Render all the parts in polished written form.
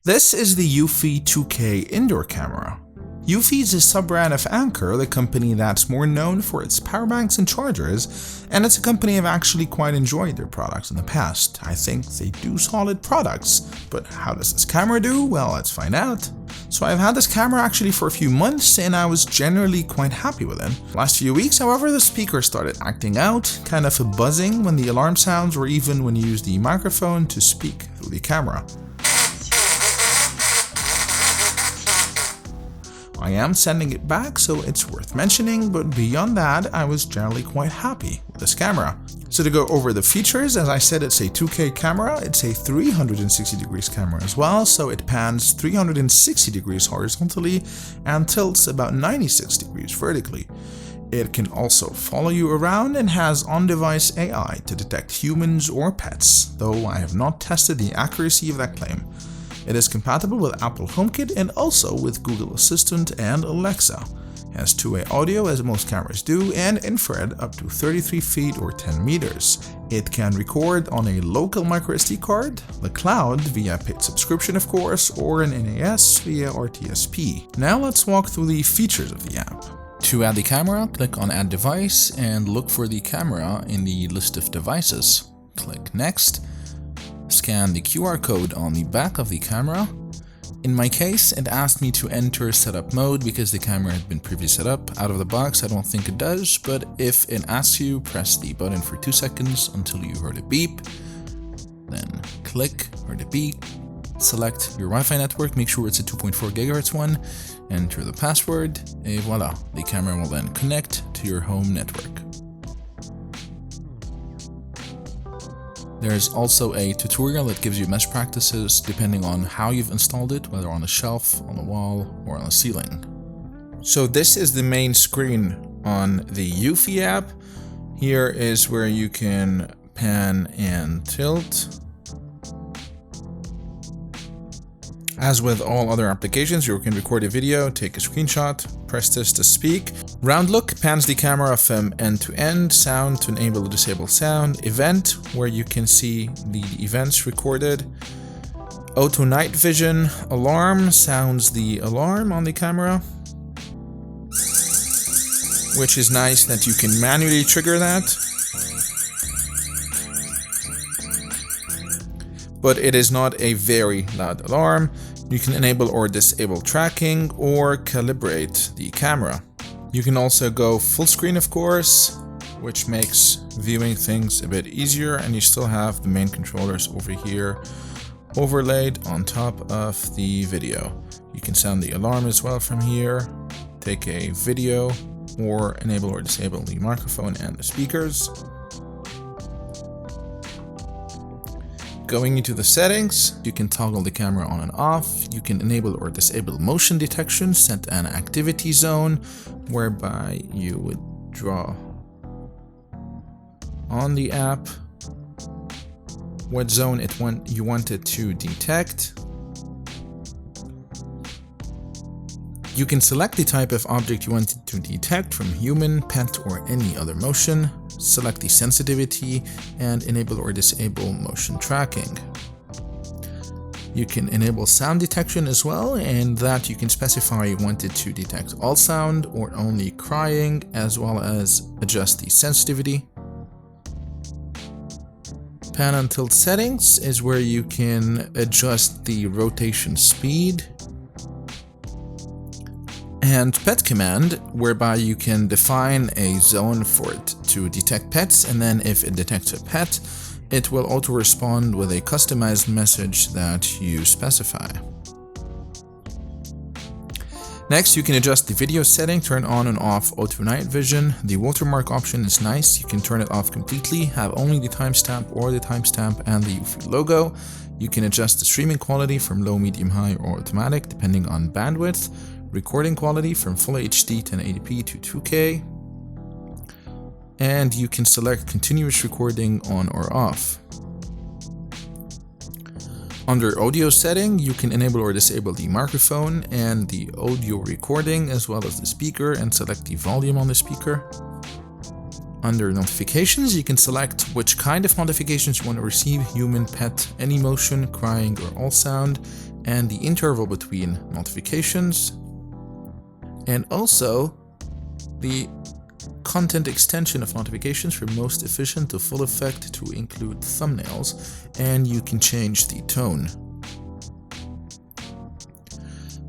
This is the Eufy 2K indoor camera. Eufy is a sub-brand of Anker, the company that's more known for its power banks and chargers, and it's a company I've actually quite enjoyed their products in the past. I think they do solid products, but how does this camera do? Well, let's find out. So I've had this camera actually for a few months and I was generally quite happy with it. Last few weeks, however, the speaker started acting out, kind of buzzing when the alarm sounds or even when you use the microphone to speak through the camera. I am sending it back, so it's worth mentioning, but beyond that, I was generally quite happy with this camera. So to go over the features, as I said, it's a 2K camera, it's a 360 degrees camera as well, so it pans 360 degrees horizontally and tilts about 96 degrees vertically. It can also follow you around and has on-device AI to detect humans or pets, though I have not tested the accuracy of that claim. It is compatible with Apple HomeKit and also with Google Assistant and Alexa. It has two-way audio as most cameras do and infrared up to 33 feet or 10 meters. It can record on a local microSD card, the cloud via paid subscription of course, or an NAS via RTSP. Now let's walk through the features of the app. To add the camera, click on Add Device and look for the camera in the list of devices. Click Next. Scan the QR code on the back of the camera. In my case, it asked me to enter setup mode because the camera had been previously set up. Out of the box, I don't think it does, but if it asks you, press the button for 2 seconds until you heard a beep. Then click, heard a beep. Select your Wi-Fi network, make sure it's a 2.4 GHz one, enter the password, et voila, the camera will then connect to your home network. There's also a tutorial that gives you best practices depending on how you've installed it, whether on a shelf, on the wall, or on the ceiling. So this is the main screen on the Eufy app. Here is where you can pan and tilt. As with all other applications, you can record a video, take a screenshot, press this to speak. Round look pans the camera from end to end, sound to enable or disable sound, event where you can see the events recorded, auto night vision, alarm sounds the alarm on the camera, which is nice that you can manually trigger that. But it is not a very loud alarm. You can enable or disable tracking or calibrate the camera. You can also go full screen, of course, which makes viewing things a bit easier, and you still have the main controllers over here overlaid on top of the video. You can sound the alarm as well from here, take a video, or enable or disable the microphone and the speakers. Going into the settings, you can toggle the camera on and off. You can enable or disable motion detection, set an activity zone, whereby you would draw on the app what zone you want it to detect. You can select the type of object you want it to detect from human, pet, or any other motion. Select the sensitivity and enable or disable motion tracking. You can enable sound detection as well, and that you can specify you want it to detect all sound or only crying, as well as adjust the sensitivity. Pan and tilt settings is where you can adjust the rotation speed. And pet command, whereby you can define a zone for it to detect pets, and then if it detects a pet, it will auto-respond with a customized message that you specify. Next, you can adjust the video setting, turn on and off auto night vision. The watermark option is nice, you can turn it off completely, have only the timestamp or the timestamp and the Eufy logo. You can adjust the streaming quality from low, medium, high, or automatic depending on bandwidth. Recording quality from Full HD 1080p to 2K, and you can select continuous recording on or off. Under audio setting, you can enable or disable the microphone and the audio recording as well as the speaker, and select the volume on the speaker. Under notifications, you can select which kind of notifications you want to receive: human, pet, any motion, crying, or all sound. and the interval between notifications, and also the content extension of notifications from most efficient to full effect to include thumbnails, and you can change the tone.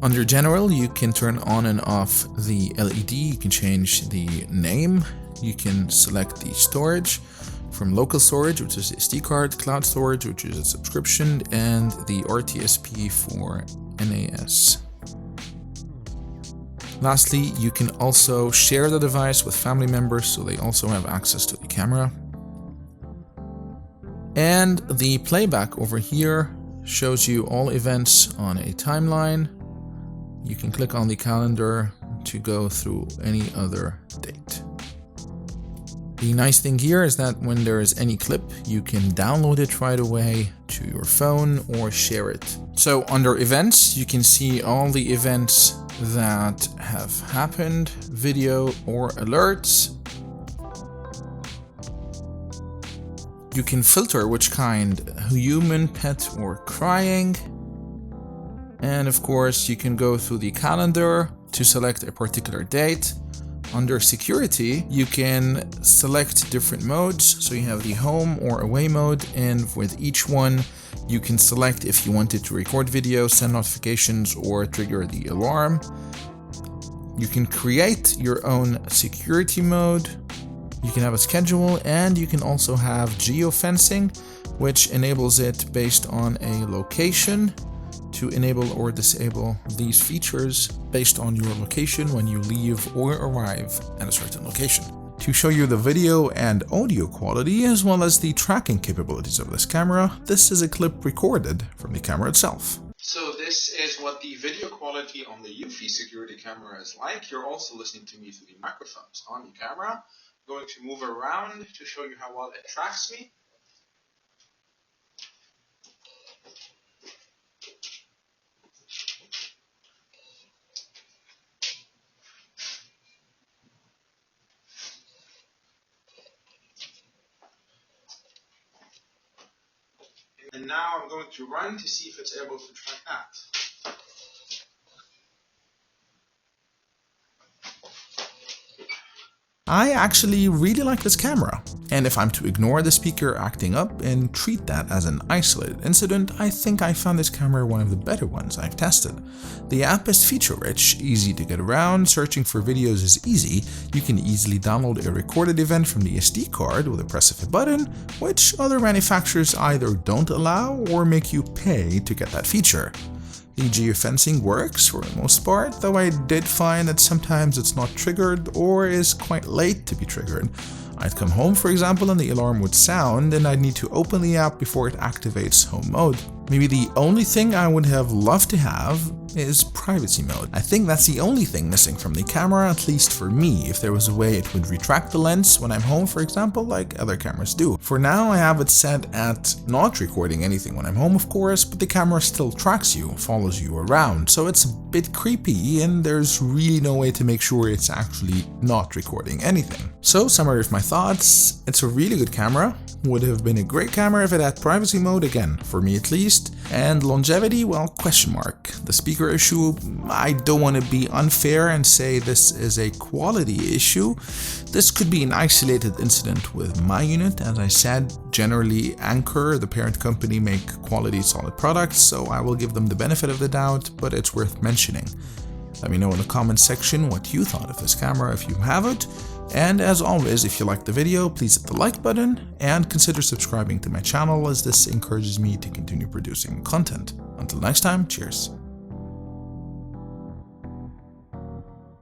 Under general, you can turn on and off the LED, you can change the name, you can select the storage from local storage, which is SD card, cloud storage, which is a subscription, and the RTSP for NAS. Lastly, you can also share the device with family members so they also have access to the camera. And the playback over here shows you all events on a timeline. You can click on the calendar to go through any other date. The nice thing here is that when there is any clip, you can download it right away to your phone or share it. So under events, you can see all the events that have happened, video or alerts. You can filter which kind, human, pet or crying. And of course, you can go through the calendar to select a particular date. Under security, you can select different modes. So you have the home or away mode, and with each one, you can select if you wanted to record video, send notifications, or trigger the alarm. You can create your own security mode. You can have a schedule, and you can also have geofencing, which enables it based on a location to enable or disable these features based on your location when you leave or arrive at a certain location. To show you the video and audio quality as well as the tracking capabilities of this camera, this is a clip recorded from the camera itself. So this is what the video quality on the Eufy security camera is like. You're also listening to me through the microphones on the camera. I'm going to move around to show you how well it tracks me. And now I'm going to run to see if it's able to track that. I actually really like this camera, and if I'm to ignore the speaker acting up and treat that as an isolated incident, I think I found this camera one of the better ones I've tested. The app is feature-rich, easy to get around, searching for videos is easy, you can easily download a recorded event from the SD card with a press of a button, which other manufacturers either don't allow or make you pay to get that feature. The geofencing works for the most part, though I did find that sometimes it's not triggered or is quite late to be triggered. I'd come home, for example, and the alarm would sound, and I'd need to open the app before it activates home mode. Maybe the only thing I would have loved to have is privacy mode. I think that's the only thing missing from the camera, at least for me, if there was a way it would retract the lens when I'm home, for example, like other cameras do. For now, I have it set at not recording anything when I'm home, of course, but the camera still tracks you, follows you around, so it's a bit creepy, and there's really no way to make sure it's actually not recording anything. So, summary of my thoughts, it's a really good camera. Would have been a great camera if it had privacy mode, again, for me at least. And longevity, well, question mark. The speaker issue, I don't want to be unfair and say this is a quality issue. This could be an isolated incident with my unit. As I said, generally Anker, the parent company, make quality solid products, so I will give them the benefit of the doubt, but it's worth mentioning. Let me know in the comments section what you thought of this camera if you have it. And as always, if you liked the video, please hit the like button and consider subscribing to my channel, as this encourages me to continue producing content. Until next time, cheers.